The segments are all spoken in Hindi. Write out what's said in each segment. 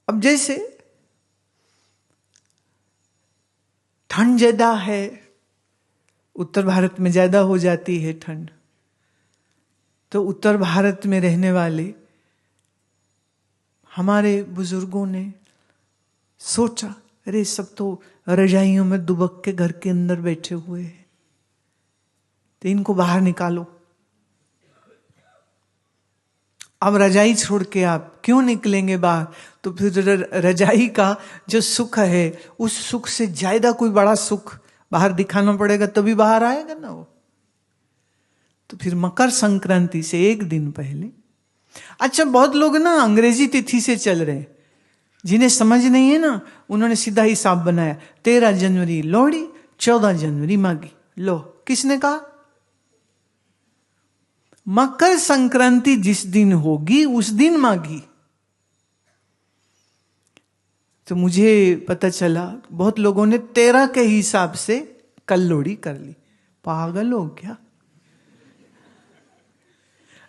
अब जैसे ठंड ज्यादा है, उत्तर भारत में ज्यादा हो जाती है ठंड, तो उत्तर भारत में रहने वाले हमारे बुजुर्गों ने सोचा, अरे सब तो रजाइयों में दुबक के घर के अंदर बैठे हुए हैं, तो इनको बाहर निकालो। अब रजाई छोड़ के आप क्यों निकलेंगे बाहर? तो फिर रजाई का जो सुख है, उस सुख से ज्यादा कोई बड़ा सुख बाहर दिखाना पड़ेगा, तभी बाहर आएगा ना वो। तो फिर मकर संक्रांति से एक दिन पहले, अच्छा बहुत लोग ना अंग्रेजी तिथि से चल रहे हैं, जिन्हें समझ नहीं है ना, उन्होंने सीधा हिसाब बनाया, 13 जनवरी लोहड़ी, 14 जनवरी माघी। लो, किसने कहा? मकर संक्रांति जिस दिन होगी उस दिन माघी। तो मुझे पता चला बहुत लोगों ने 13 के हिसाब से कल लोहड़ी कर ली। पागल हो क्या?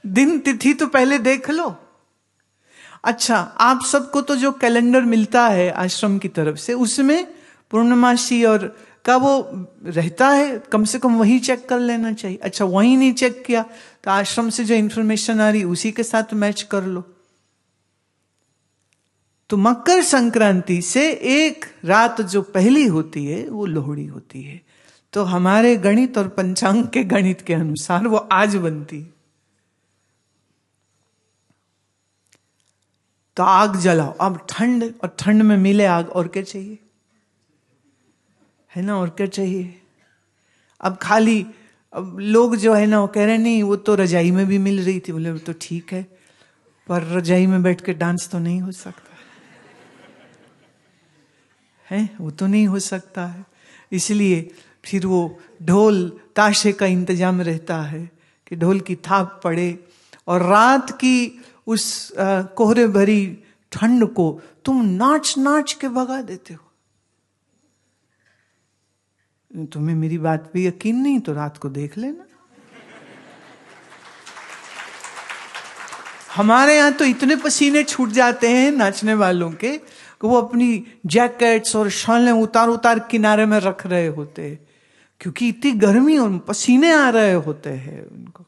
दिन तिथि तो पहले देख लो। अच्छा, आप सबको तो जो कैलेंडर मिलता है आश्रम की तरफ से, उसमें पूर्णमासी और का वो रहता है, कम से कम वही चेक कर लेना चाहिए। अच्छा, वही नहीं चेक किया तो आश्रम से जो इंफॉर्मेशन आ रही उसी के साथ मैच कर लो। तो मकर संक्रांति से एक रात जो पहली होती है वो लोहड़ी होती है। तो हमारे गणित और पंचांग के गणित के अनुसार वो आज बनती है। तो आग जलाओ। अब ठंड, और ठंड में मिले आग, और क्या चाहिए, है ना? और क्या चाहिए? अब खाली अब लोग जो है ना वो कह रहे नहीं, वो तो रजाई में भी मिल रही थी। बोले वो तो ठीक है, पर रजाई में बैठ के डांस तो नहीं हो सकता है, वो तो नहीं हो सकता है। इसलिए फिर वो ढोल ताशे का इंतजाम रहता है कि ढोल की थाप पड़े, और रात की उस कोहरे भरी ठंड को तुम नाच नाच के भगा देते हो। तुम्हें मेरी बात पे यकीन नहीं तो रात को देख लेना। हमारे यहां तो इतने पसीने छूट जाते हैं नाचने वालों के कि वो अपनी जैकेट्स और शॉलें उतार उतार किनारे में रख रहे होते हैं, क्योंकि इतनी गर्मी और पसीने आ रहे होते हैं उनको।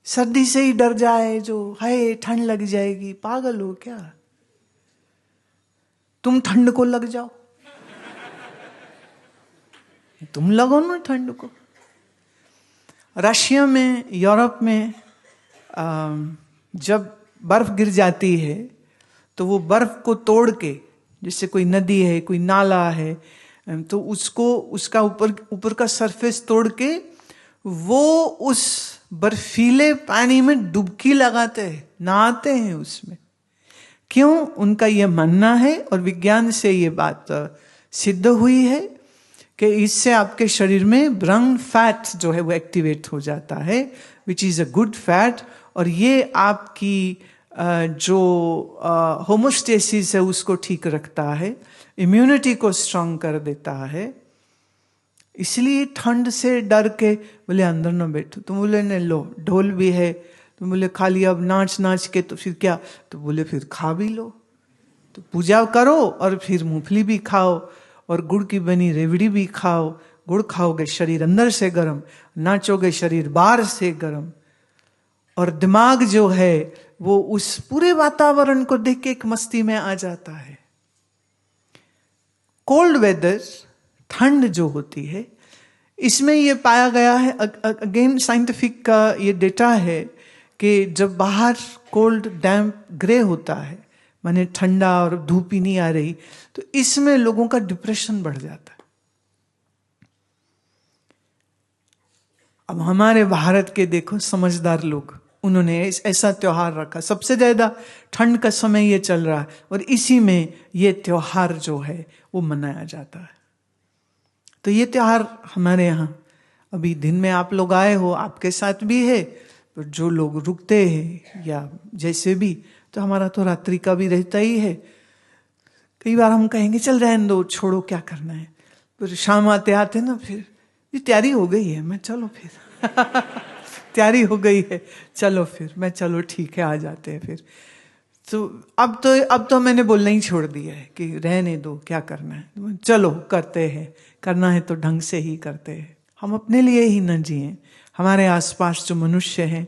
सर्दी से ही डर जाए जो, हाय ठंड लग जाएगी। पागल हो क्या? तुम ठंड को लग जाओ, तुम लगो ना ठंड को। रशिया में, यूरोप में जब बर्फ गिर जाती है तो वो बर्फ को तोड़ के, जैसे कोई नदी है, कोई नाला है, तो उसको, उसका ऊपर का सरफेस तोड़ के वो उस बर्फीले पानी में डुबकी लगाते हैं, नहाते हैं उसमें। क्यों? उनका यह मानना है, और विज्ञान से ये बात सिद्ध हुई है कि इससे आपके शरीर में ब्राउन फैट जो है वो एक्टिवेट हो जाता है, which is a good fat, और ये आपकी जो होमोस्टेसिस है उसको ठीक रखता है, इम्यूनिटी को स्ट्रांग कर देता है। इसलिए ठंड से डर के बोले अंदर ना बैठो। तुम बोले ने लो ढोल भी है, तुम बोले खाली अब नाच नाच के तो फिर क्या? तो बोले फिर खा भी लो, तो पूजा करो और फिर मूंगफली भी खाओ और गुड़ की बनी रेवड़ी भी खाओ। गुड़ खाओगे शरीर अंदर से गर्म, नाचोगे शरीर बाहर से गर्म, और दिमाग जो है वो उस पूरे वातावरण को देख के एक मस्ती में आ जाता है। कोल्ड वेदर, ठंड जो होती है, इसमें यह पाया गया है, अगेन साइंटिफिक का ये डेटा है कि जब बाहर कोल्ड डैम्प ग्रे होता है, माने ठंडा और धूप ही नहीं आ रही, तो इसमें लोगों का डिप्रेशन बढ़ जाता है। अब हमारे भारत के देखो समझदार लोग, उन्होंने ऐसा त्योहार रखा। सबसे ज्यादा ठंड का समय ये चल रहा है और इसी में ये त्योहार जो है वो मनाया जाता है। तो ये त्योहार हमारे यहाँ अभी दिन में आप लोग आए हो, आपके साथ भी है, तो जो लोग रुकते हैं या जैसे भी, तो हमारा तो रात्रि का भी रहता ही है। कई बार हम कहेंगे चल रहने दो, छोड़ो क्या करना है, फिर शाम आते आते ना फिर ये तैयारी हो गई है, मैं चलो फिर तैयारी हो गई है, चलो फिर मैं, चलो ठीक है आ जाते हैं फिर। तो अब तो मैंने बोलना ही छोड़ दिया है कि रहने दो, क्या करना है, चलो करते हैं, करना है तो ढंग से ही करते हैं। हम अपने लिए ही न जिए, हमारे आसपास जो मनुष्य हैं,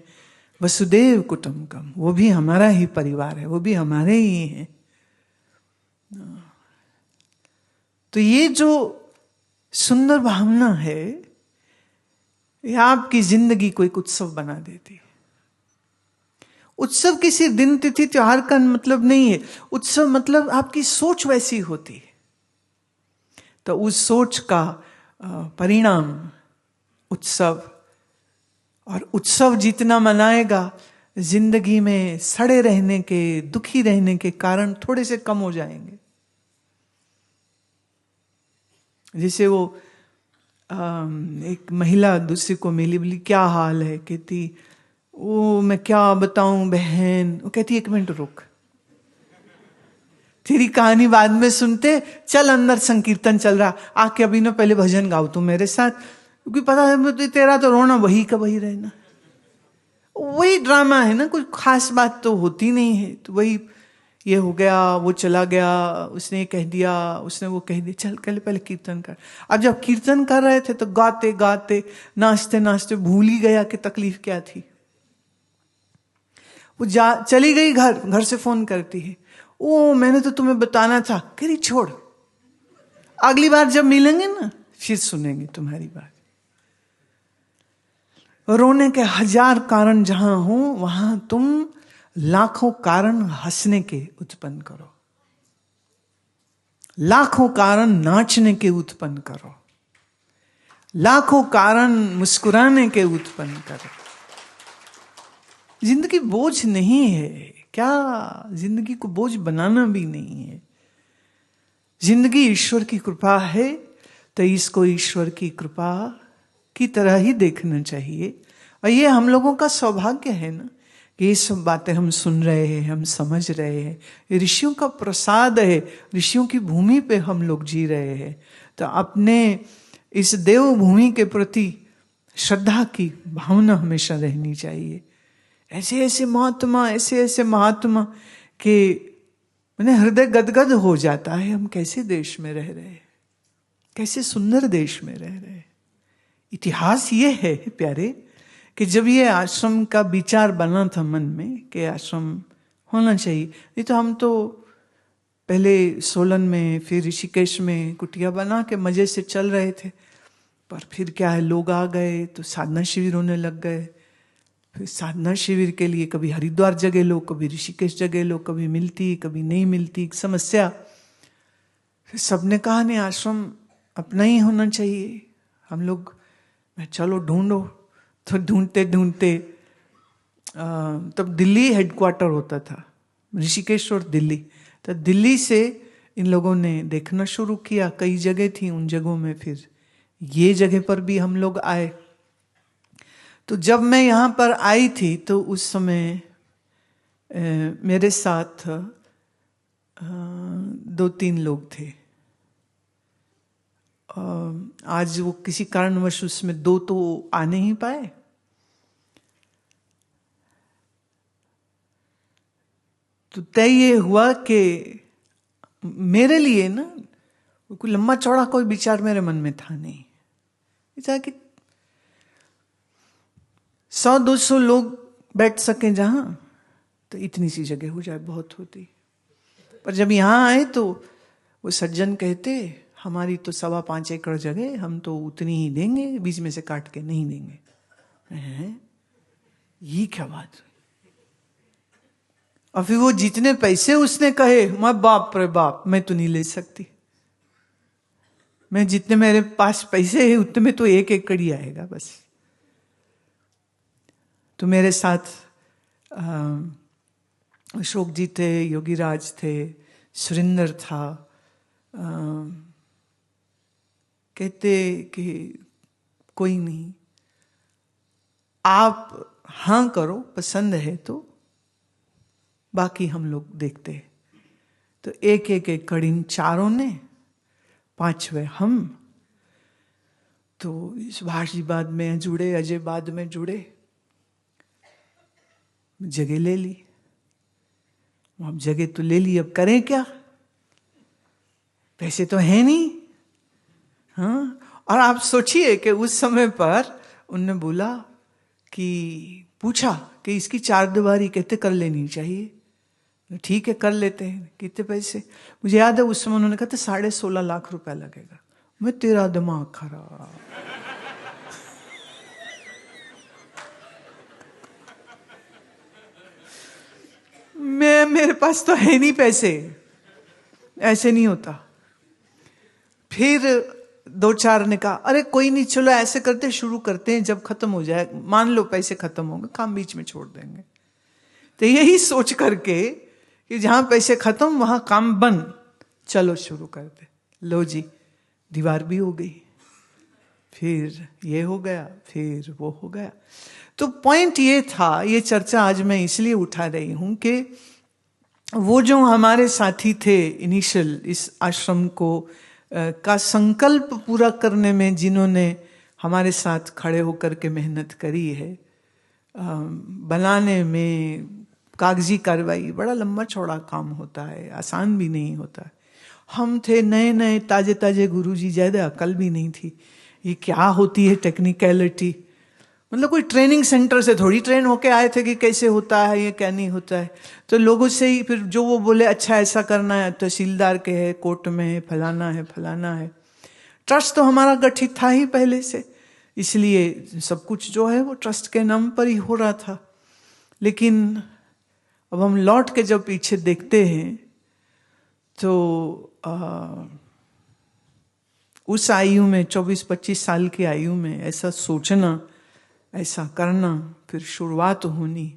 वसुदेव कुटुंबकम, वो भी हमारा ही परिवार है, वो भी हमारे ही हैं। तो ये जो सुंदर भावना है, ये आपकी जिंदगी को एक उत्सव बना देती है। उत्सव किसी दिन तिथि त्योहार का मतलब नहीं है, उत्सव मतलब आपकी सोच वैसी होती है, तो उस सोच का परिणाम उत्सव। और उत्सव जितना मनाएगा, जिंदगी में सड़े रहने के, दुखी रहने के कारण थोड़े से कम हो जाएंगे। जैसे वो एक महिला दूसरी को मिली, बोली क्या हाल है, कहती वो मैं क्या बताऊं बहन, वो कहती 1 मिनट रुक, तेरी कहानी बाद में सुनते, चल अंदर संकीर्तन चल रहा, आके अभी ना पहले भजन गाओ तू मेरे साथ, क्योंकि पता है तेरा तो रोना वही का वही रहना, वही ड्रामा है ना, कुछ खास बात तो होती नहीं है। तो वही ये हो गया, वो चला गया, उसने ये कह दिया, उसने वो कह दिया, चल पहले पहले कीर्तन कर। अब जब कीर्तन कर रहे थे तो गाते गाते नाचते नाचते भूल ही गया कि तकलीफ क्या थी। वो चली गई घर से फोन करती है, ओ मैंने तो तुम्हें बताना था, कह रही छोड़, अगली बार जब मिलेंगे ना फिर सुनेंगे तुम्हारी बात। रोने के 1000 कारण जहां हो, वहां तुम लाखों कारण हंसने के उत्पन्न करो, लाखों कारण नाचने के उत्पन्न करो, लाखों कारण मुस्कुराने के उत्पन्न करो। जिंदगी बोझ नहीं है, क्या जिंदगी को बोझ बनाना भी नहीं है। जिंदगी ईश्वर की कृपा है, तो इसको ईश्वर की कृपा की तरह ही देखना चाहिए। और ये हम लोगों का सौभाग्य है ना, कि ये सब बातें हम सुन रहे हैं, हम समझ रहे हैं, ये ऋषियों का प्रसाद है, ऋषियों की भूमि पे हम लोग जी रहे हैं। तो अपने इस देव भूमि के प्रति श्रद्धा की भावना हमेशा रहनी चाहिए। ऐसे ऐसे महात्मा के मैंने हृदय गदगद हो जाता है, हम कैसे देश में रह रहे हैं, कैसे सुंदर देश में रह रहे हैं। इतिहास ये है प्यारे, कि जब ये आश्रम का विचार बना था मन में कि आश्रम होना चाहिए, नहीं तो हम तो पहले सोलन में फिर ऋषिकेश में कुटिया बना के मजे से चल रहे थे। पर फिर क्या है, लोग आ गए तो साधना शिविर होने लग गए। फिर साधना शिविर के लिए कभी हरिद्वार जगह लो, कभी ऋषिकेश जगह लो, कभी मिलती कभी नहीं मिलती, समस्या। फिर सबने कहा नहीं, आश्रम अपना ही होना चाहिए। हम लोग चलो ढूंढो, तो ढूंढते ढूंढते तब दिल्ली हेडक्वार्टर होता था, ऋषिकेश और दिल्ली। तो दिल्ली से इन लोगों ने देखना शुरू किया, कई जगह थी, उन जगहों में फिर ये जगह पर भी हम लोग आए। तो जब मैं यहाँ पर आई थी तो उस समय मेरे साथ 2-3 लोग थे। आज वो किसी कारणवश उसमें 2 तो आ नहीं पाए। तो तय ये हुआ कि मेरे लिए ना कोई लंबा चौड़ा कोई विचार मेरे मन में था नहीं, ऐसा कि 100-200 लोग बैठ सके जहां, तो इतनी सी जगह हो जाए बहुत होती। पर जब यहाँ आए तो वो सज्जन कहते, हमारी तो 5.25 एकड़ जगह, हम तो उतनी ही देंगे, बीच में से काट के नहीं देंगे। ये क्या बात हुई? और फिर वो जितने पैसे उसने कहे, मैं बाप रे बाप, मैं तो नहीं ले सकती, मैं जितने मेरे पास पैसे हैं उतने में तो 1 एकड़ ही आएगा बस। तो मेरे साथ अशोक जी थे, योगीराज थे, सुरेंद्र था। कहते कि कोई नहीं, आप हाँ करो, पसंद है तो बाकी हम लोग देखते हैं। तो 1-1 एकड़ इन चारों ने, 5वें हम। तो सुभाष जी बाद में जुड़े, अजय बाद में जुड़े, जगह ले ली। अब जगह तो ले ली, अब करें क्या, पैसे तो है नहीं। हाँ, और आप सोचिए कि उस समय पर उनने बोला कि पूछा कि इसकी 4 दीवारी कहते कर लेनी चाहिए। ठीक है, कर लेते हैं। कितने पैसे? मुझे याद है उस समय उन्होंने कहा था 16.5 लाख रुपया लगेगा। मैं, तेरा दिमाग खराब। मेरे पास तो है नहीं पैसे, ऐसे नहीं होता। फिर 2-4 ने कहा अरे कोई नहीं, चलो ऐसे करते, शुरू करते हैं, जब खत्म हो जाए, मान लो पैसे खत्म होंगे, काम बीच में छोड़ देंगे। तो यही सोच करके कि जहां पैसे खत्म वहां काम बंद, चलो शुरू करते। लो जी, दीवार भी हो गई, फिर ये हो गया, फिर वो हो गया। तो पॉइंट ये था, ये चर्चा आज मैं इसलिए उठा रही हूं कि वो जो हमारे साथी थे इनिशियल इस आश्रम को का संकल्प पूरा करने में, जिन्होंने हमारे साथ खड़े होकर के मेहनत करी है, बनाने में कागजी कार्रवाई बड़ा लंबा चौड़ा काम होता है, आसान भी नहीं होता है। हम थे नए नए ताजे ताजे गुरुजी, ज्यादा अकल भी नहीं थी ये क्या होती है टेक्निकलिटी। मतलब कोई ट्रेनिंग सेंटर से थोड़ी ट्रेन होके आए थे कि कैसे होता है ये, क्या नहीं होता है। तो लोगों से ही फिर जो वो बोले अच्छा ऐसा करना है, तहसीलदार के है, कोर्ट में है, फलाना है, फलाना है। ट्रस्ट तो हमारा गठित था ही पहले से, इसलिए सब कुछ जो है वो ट्रस्ट के नाम पर ही हो रहा था। लेकिन अब हम लौट के जब पीछे देखते हैं तो उस आयु में, 24-25 साल की आयु में ऐसा सोचना, ऐसा करना, फिर शुरुआत होनी,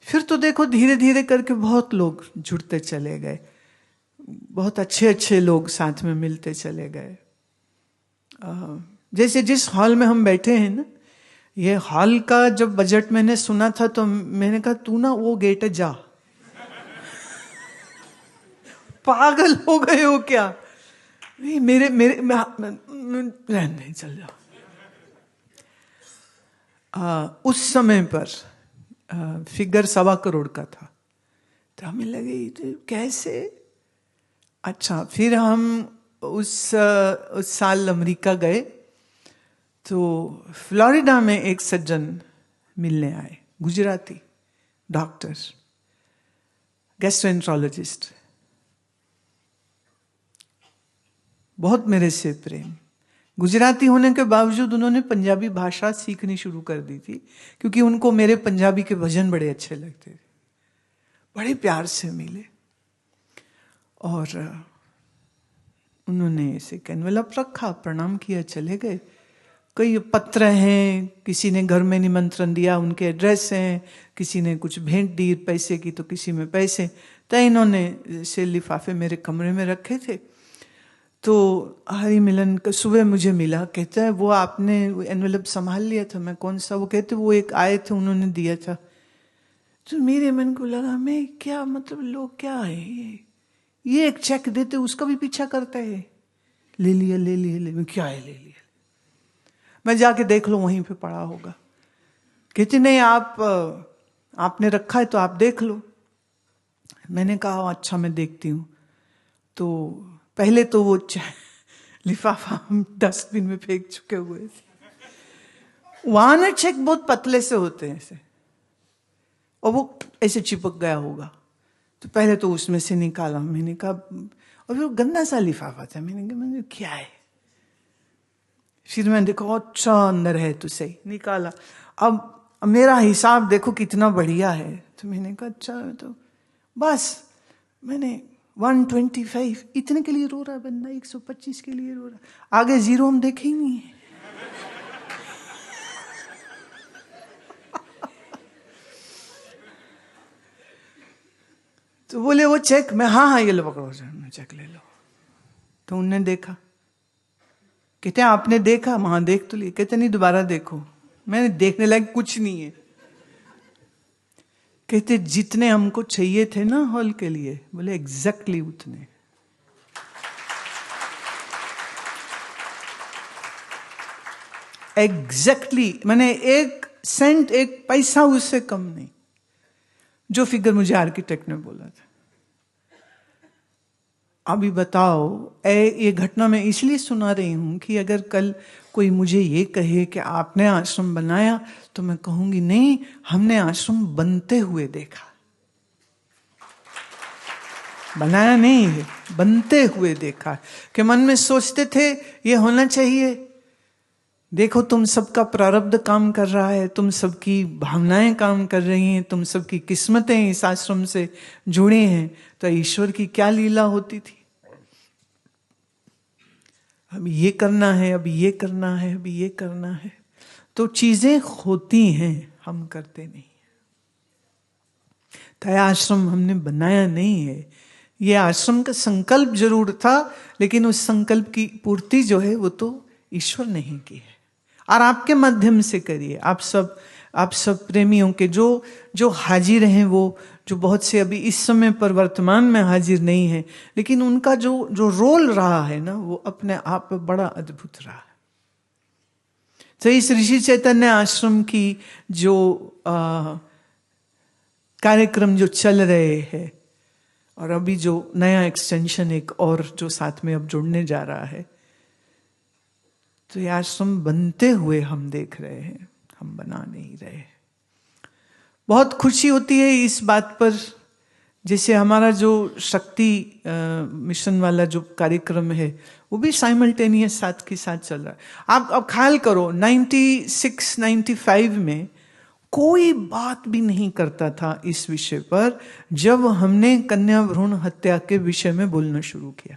फिर तो देखो धीरे धीरे करके बहुत लोग जुड़ते चले गए, बहुत अच्छे अच्छे लोग साथ में मिलते चले गए। जैसे जिस हॉल में हम बैठे हैं ना, ये हॉल का जब बजट मैंने सुना था तो मैंने कहा तू ना वो गेट जा, पागल हो गए हो क्या? नहीं, मेरे मेरे नहीं, चल जाओ। उस समय पर फिगर 1.25 करोड़ का था। तो हमें लगे तो कैसे। अच्छा, फिर हम उस साल अमेरिका गए तो फ्लोरिडा में एक सज्जन मिलने आए, गुजराती डॉक्टर, गैस्ट्रोएंट्रोलॉजिस्ट, बहुत मेरे से प्रेम। गुजराती होने के बावजूद उन्होंने पंजाबी भाषा सीखनी शुरू कर दी थी, क्योंकि उनको मेरे पंजाबी के भजन बड़े अच्छे लगते थे। बड़े प्यार से मिले और उन्होंने इसे एनवेलप रखा, प्रणाम किया, चले गए। कई पत्र हैं, किसी ने घर में निमंत्रण दिया, उनके एड्रेस हैं, किसी ने कुछ भेंट दी पैसे की, तो किसी में पैसे। तो इन्होंने से लिफाफे मेरे कमरे में रखे थे। तो हरि मिलन का सुबह मुझे मिला, कहता है वो आपने एनवेलप संभाल लिया था? मैं कौन सा? वो कहते वो एक आए थे उन्होंने दिया था। तो मेरे मन को लगा मैं क्या, मतलब लोग क्या है, ये एक चेक देते उसका भी पीछा करता है, ले लिया ले लिया ले, क्या है ले लिया, मैं जाके देख लो वहीं पे पड़ा होगा। कहते नहीं आपने रखा है तो आप देख लो। मैंने कहा अच्छा मैं देखती हूँ। तो पहले तो वो लिफाफा हम डस्टबिन में फेंक चुके हुए थे। वहां ना चेक बहुत पतले से होते हैं ऐसे, और वो ऐसे चिपक गया होगा। तो पहले तो उसमें से निकाला, मैंने कहा, और वो गंदा सा लिफाफा था, मैंने क्या है। फिर मैंने देखा अच्छा अंदर है, तो सही निकाला। अब मेरा हिसाब देखो कितना बढ़िया है। तो मैंने कहा अच्छा, तो बस मैंने 125 इतने के लिए रो रहा बंदा, 125 के लिए रो रहा, आगे जीरो हम देखे ही नहीं है। तो बोले वो चेक, मैं हाँ ये लो पकड़ो, चेक ले लो। तो उनने देखा, कहते आपने देखा? वहां देख तो लिए। कहते नहीं दोबारा देखो। मैंने देखने लायक कुछ नहीं है। कहते जितने हमको चाहिए थे ना हॉल के लिए, बोले एग्जैक्टली उतने। एग्जैक्टली मैंने 1 सेंट 1 पैसा उससे कम नहीं, जो फिगर मुझे आर्किटेक्ट ने बोला था। अभी बताओ, ये घटना मैं इसलिए सुना रही हूं कि अगर कल कोई मुझे ये कहे कि आपने आश्रम बनाया, तो मैं कहूंगी नहीं, हमने आश्रम बनते हुए देखा, बनाया नहीं है, बनते हुए देखा। कि मन में सोचते थे ये होना चाहिए, देखो तुम सबका प्रारब्ध काम कर रहा है, तुम सबकी भावनाएं काम कर रही हैं, तुम सबकी किस्मतें इस आश्रम से जुड़ी हैं, तो ईश्वर की क्या लीला होती थी। अब ये करना है, अब ये करना है, अब ये करना है, तो चीजें होती हैं, हम करते नहीं। तो आश्रम हमने बनाया नहीं है, ये आश्रम का संकल्प जरूर था, लेकिन उस संकल्प की पूर्ति जो है वो तो ईश्वर ने ही की है, और आपके माध्यम से करिए। आप सब प्रेमियों के जो हाजिर हैं, वो जो बहुत से अभी इस समय पर वर्तमान में हाजिर नहीं है, लेकिन उनका जो रोल रहा है ना, वो अपने आप में बड़ा अद्भुत रहा है। तो इस ऋषि चैतन्य आश्रम की जो कार्यक्रम जो चल रहे हैं, और अभी जो नया एक्सटेंशन एक और जो साथ में अब जुड़ने जा रहा है, तो ये आश्रम बनते हुए हम देख रहे हैं, हम बना नहीं रहे। बहुत खुशी होती है इस बात पर, जैसे हमारा जो शक्ति मिशन वाला जो कार्यक्रम है, वो भी साइमल्टेनियस साथ के साथ चल रहा है। आप अब ख्याल करो, 96-95 में कोई बात भी नहीं करता था इस विषय पर, जब हमने कन्या भ्रूण हत्या के विषय में बोलना शुरू किया,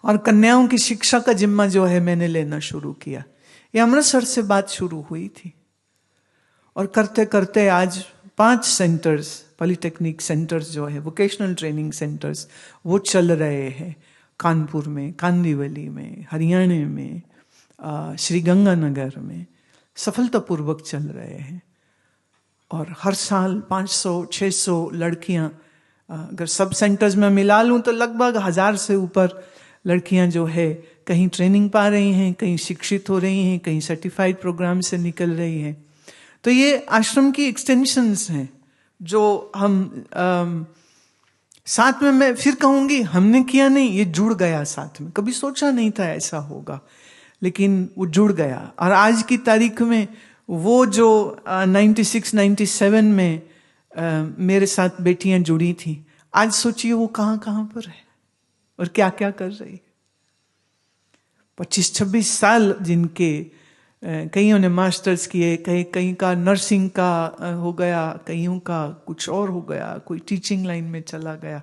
और कन्याओं की शिक्षा का जिम्मा जो है मैंने लेना शुरू किया। ये अमृतसर से बात शुरू हुई थी, और करते करते आज 5 सेंटर्स, पॉलिटेक्निक सेंटर्स जो है, वोकेशनल ट्रेनिंग सेंटर्स, वो चल रहे हैं। कानपुर में, कांदीवली में, हरियाणा में, श्रीगंगानगर में सफलतापूर्वक चल रहे हैं। और हर साल 500-600 लड़कियां, अगर सब सेंटर्स में मिला लूं तो लगभग 1000 से ऊपर लड़कियां जो है कहीं ट्रेनिंग पा रही हैं, कहीं शिक्षित हो रही हैं, कहीं सर्टिफाइड प्रोग्राम से निकल रही हैं। तो ये आश्रम की एक्सटेंशंस हैं जो हम साथ में, मैं फिर कहूंगी, हमने किया नहीं, ये जुड़ गया साथ में। कभी सोचा नहीं था ऐसा होगा, लेकिन वो जुड़ गया। और आज की तारीख में वो जो 96-97 में मेरे साथ बेटियां जुड़ी थी, आज सोचिए वो कहाँ कहाँ पर है और क्या क्या कर रही है। 25-26 साल जिनके, कईयों ने मास्टर्स किए, कहीं का नर्सिंग का हो गया, कईयों का कुछ और हो गया, कोई टीचिंग लाइन में चला गया,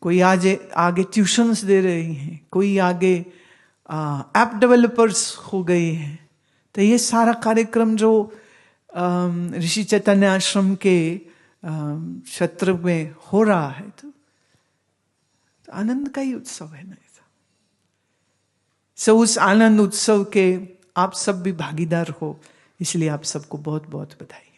कोई आगे ट्यूशन्स दे रही हैं, कोई आगे ऐप डेवलपर्स हो गए हैं। तो ये सारा कार्यक्रम जो ऋषि चैतन्य आश्रम के क्षेत्र में हो रहा है, तो आनंद का ही उत्सव है ना। सो उस आनंद उत्सव के आप सब भी भागीदार हो, इसलिए आप सबको बहुत बहुत बधाई।